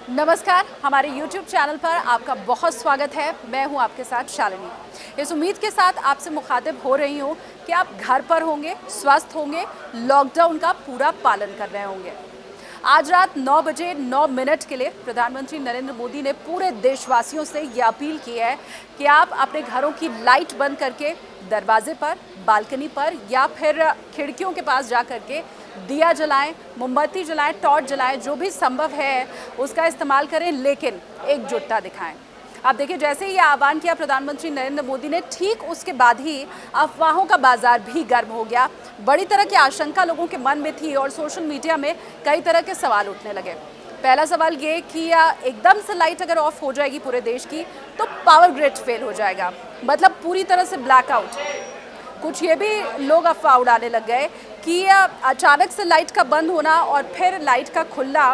नमस्कार, हमारे YouTube channel पर आपका बहुत स्वागत है। मैं हूं आपके साथ शालिनी। इस उम्मीद के साथ आपसे मुखातिब हो रही हूं कि आप घर पर होंगे, स्वस्थ होंगे, लॉकडाउन का पूरा पालन कर रहे होंगे। आज रात 9 बजे 9 मिनट के लिए प्रधानमंत्री नरेंद्र मोदी ने पूरे देशवासियों से ये अपील की है कि आप अपने घरों की लाइट बंद करके दरवाजे पर, बालकनी पर या फिर खिड़कियों के पास जा करके दिया जलाएं, मोमबत्ती जलाएं, टॉर्च जलाएं, जो भी संभव है उसका इस्तेमाल करें, लेकिन एकजुटता दिखाएं। आप देखिए, जैसे ही ये आह्वान किया प्रधानमंत्री नरेंद्र मोदी ने, ठीक उसके बाद ही अफवाहों का बाजार भी गर्म हो गया। बड़ी तरह की आशंका लोगों के मन में थी और सोशल मीडिया में कई तरह के सवाल उठने लगे। पहला सवाल ये कि एकदम से लाइट अगर ऑफ हो जाएगी पूरे देश की तो पावर ग्रिड फेल हो जाएगा, मतलब पूरी तरह से ब्लैकआउट। कुछ ये भी लोग अफवाह उड़ाने लग गए कि अचानक से लाइट का बंद होना और फिर लाइट का खुलना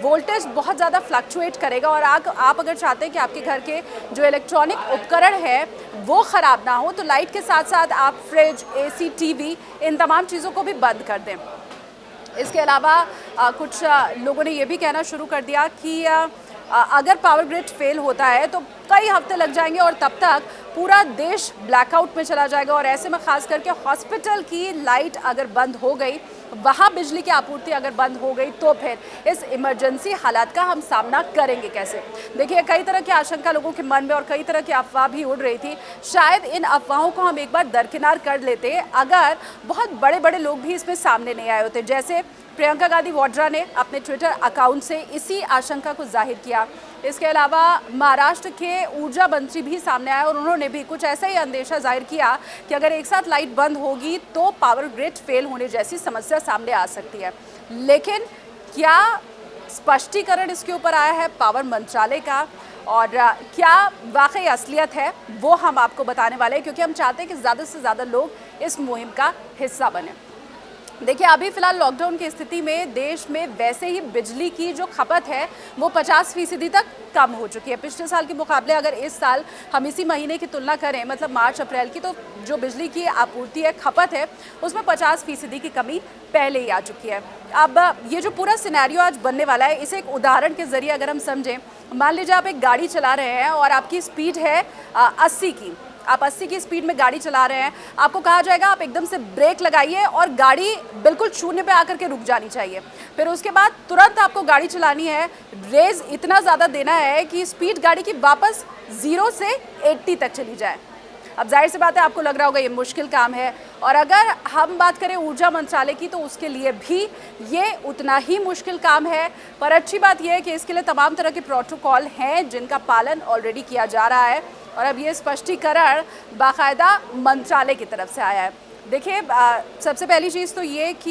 वोल्टेज बहुत ज़्यादा फ्लक्चुएट करेगा और आप अगर चाहते हैं कि आपके घर के जो इलेक्ट्रॉनिक उपकरण है वो ख़राब ना हो तो लाइट के साथ साथ आप फ्रिज, एसी, टीवी, इन तमाम चीज़ों को भी बंद कर दें। इसके अलावा कुछ लोगों ने ये भी कहना शुरू कर दिया कि अगर पावर ग्रिड फेल होता है तो कई हफ्ते लग जाएंगे और तब तक पूरा देश ब्लैकआउट में चला जाएगा और ऐसे में खास करके हॉस्पिटल की लाइट अगर बंद हो गई, वहाँ बिजली की आपूर्ति अगर बंद हो गई तो फिर इस इमरजेंसी हालात का हम सामना करेंगे कैसे। देखिए, कई तरह की आशंका लोगों के मन में और कई तरह की अफवाह भी उड़ रही थी। शायद इन अफवाहों को हम एक बार दरकिनार कर लेते अगर बहुत बड़े बड़े लोग भी इसमें सामने नहीं आए होते। जैसे प्रियंका गांधी वाड्रा ने अपने ट्विटर अकाउंट से इसी आशंका को जाहिर किया। इसके अलावा महाराष्ट्र के ऊर्जा मंत्री भी सामने आए और उन्होंने भी कुछ ऐसा ही अंदेशा जाहिर किया कि अगर एक साथ लाइट बंद होगी तो पावर ग्रिड फेल होने जैसी समस्या सामने आ सकती है। लेकिन क्या स्पष्टीकरण इसके ऊपर आया है पावर मंत्रालय का और क्या वाकई असलियत है, वो हम आपको बताने वाले हैं, क्योंकि हम चाहते हैं कि ज़्यादा से ज़्यादा लोग इस मुहिम का हिस्सा बने। देखिए, अभी फ़िलहाल लॉकडाउन की स्थिति में देश में वैसे ही बिजली की जो खपत है वो 50% तक कम हो चुकी है। पिछले साल के मुकाबले अगर इस साल हम इसी महीने की तुलना करें, मतलब मार्च अप्रैल की, तो जो बिजली की आपूर्ति है, खपत है, उसमें 50% की कमी पहले ही आ चुकी है। अब ये जो पूरा सिनेरियो आज बनने वाला है, इसे एक उदाहरण के ज़रिए अगर हम समझें, मान लीजिए आप एक गाड़ी चला रहे हैं और आपकी स्पीड है 80 की। आप 80 की स्पीड में गाड़ी चला रहे हैं, आपको कहा जाएगा आप एकदम से ब्रेक लगाइए और गाड़ी बिल्कुल शून्य पे आकर के रुक जानी चाहिए। फिर उसके बाद तुरंत आपको गाड़ी चलानी है, रेस इतना ज़्यादा देना है कि स्पीड गाड़ी की वापस 0 से 80 तक चली जाए। अब जाहिर सी बात है, आपको लग रहा होगा ये मुश्किल काम है, और अगर हम बात करें ऊर्जा मंत्रालय की तो उसके लिए भी ये उतना ही मुश्किल काम है। पर अच्छी बात यह है कि इसके लिए तमाम तरह के प्रोटोकॉल हैं जिनका पालन ऑलरेडी किया जा रहा है और अब ये स्पष्टीकरण बाकायदा मंत्रालय की तरफ से आया है। देखिए, सबसे पहली चीज़ तो ये कि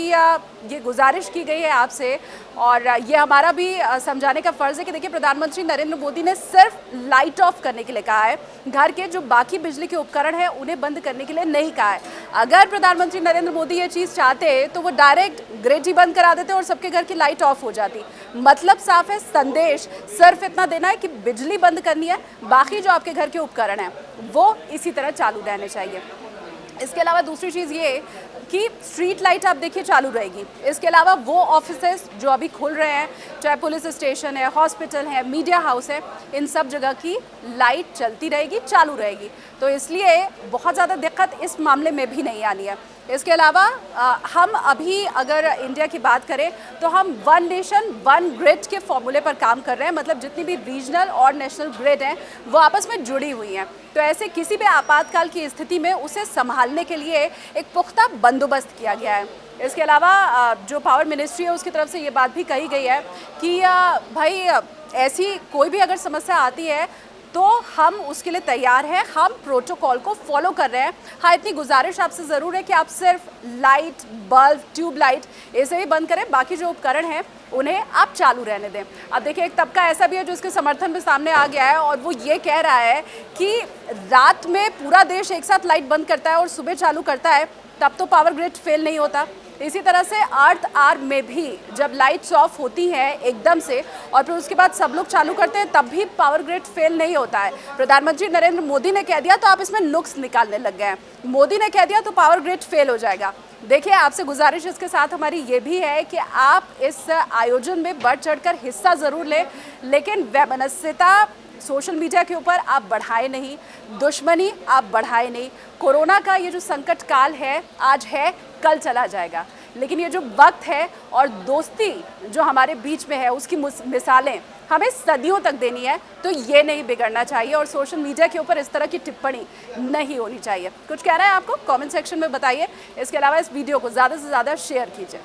ये गुजारिश की गई है आपसे और ये हमारा भी समझाने का फ़र्ज़ है कि देखिए, प्रधानमंत्री नरेंद्र मोदी ने सिर्फ लाइट ऑफ करने के लिए कहा है, घर के जो बाकी बिजली के उपकरण हैं उन्हें बंद करने के लिए नहीं कहा है। अगर प्रधानमंत्री नरेंद्र मोदी ये चीज़ चाहते तो वो डायरेक्ट ग्रिड ही बंद करा देते और सबके घर की लाइट ऑफ हो जाती। मतलब साफ है, संदेश सिर्फ इतना देना है कि बिजली बंद करनी है, बाकी जो आपके घर के उपकरण हैं वो इसी तरह चालू रहने चाहिए। इसके अलावा दूसरी चीज़ ये कि स्ट्रीट लाइट आप देखिए चालू रहेगी। इसके अलावा वो ऑफिसेस जो अभी खुल रहे हैं, चाहे पुलिस स्टेशन है, हॉस्पिटल है, मीडिया हाउस है, इन सब जगह की लाइट चलती रहेगी, चालू रहेगी। तो इसलिए बहुत ज़्यादा दिक्कत इस मामले में भी नहीं आनी है। इसके अलावा हम अभी अगर इंडिया की बात करें तो हम वन नेशन वन ग्रिड के फॉर्मूले पर काम कर रहे हैं, मतलब जितनी भी रीजनल और नेशनल ग्रिड हैं वो आपस में जुड़ी हुई हैं। तो ऐसे किसी भी आपातकाल की स्थिति में उसे संभालने के लिए एक पुख्ता बंदोबस्त किया गया है। इसके अलावा जो पावर मिनिस्ट्री है उसकी तरफ से ये बात भी कही गई है कि भाई ऐसी कोई भी अगर समस्या आती है तो हम उसके लिए तैयार हैं, हम प्रोटोकॉल को फॉलो कर रहे हैं। हाँ, इतनी गुजारिश आपसे ज़रूर है कि आप सिर्फ लाइट, बल्ब, ट्यूबलाइट इसे भी बंद करें, बाकी जो उपकरण हैं उन्हें आप चालू रहने दें। अब देखिए, एक तबका ऐसा भी है जो इसके समर्थन में सामने आ गया है और वो ये कह रहा है कि रात में पूरा देश एक साथ लाइट बंद करता है और सुबह चालू करता है तब तो पावर ग्रिड फेल नहीं होता। इसी तरह से अर्थ आवर में भी जब लाइट्स ऑफ होती हैं एकदम से और फिर उसके बाद सब लोग चालू करते हैं तब भी पावर ग्रिड फेल नहीं होता है। प्रधानमंत्री नरेंद्र मोदी ने कह दिया तो आप इसमें नुक्स निकालने लग गए हैं। मोदी ने कह दिया तो पावर ग्रिड फेल हो जाएगा। देखिए, आपसे गुजारिश इसके साथ हमारी ये भी है कि आप इस आयोजन में बढ़ चढ़कर हिस्सा ज़रूर लें, लेकिन वैमनस्यता सोशल मीडिया के ऊपर आप बढ़ाए नहीं, दुश्मनी आप बढ़ाए नहीं। कोरोना का ये जो संकट काल है, आज है, कल चला जाएगा, लेकिन ये जो वक्त है और दोस्ती जो हमारे बीच में है, उसकी मिसालें हमें सदियों तक देनी है, तो ये नहीं बिगड़ना चाहिए और सोशल मीडिया के ऊपर इस तरह की टिप्पणी नहीं होनी चाहिए। कुछ कहना है आपको? कमेंट सेक्शन में बताइए। इसके अलावा इस वीडियो को ज़्यादा से ज़्यादा शेयर कीजिए।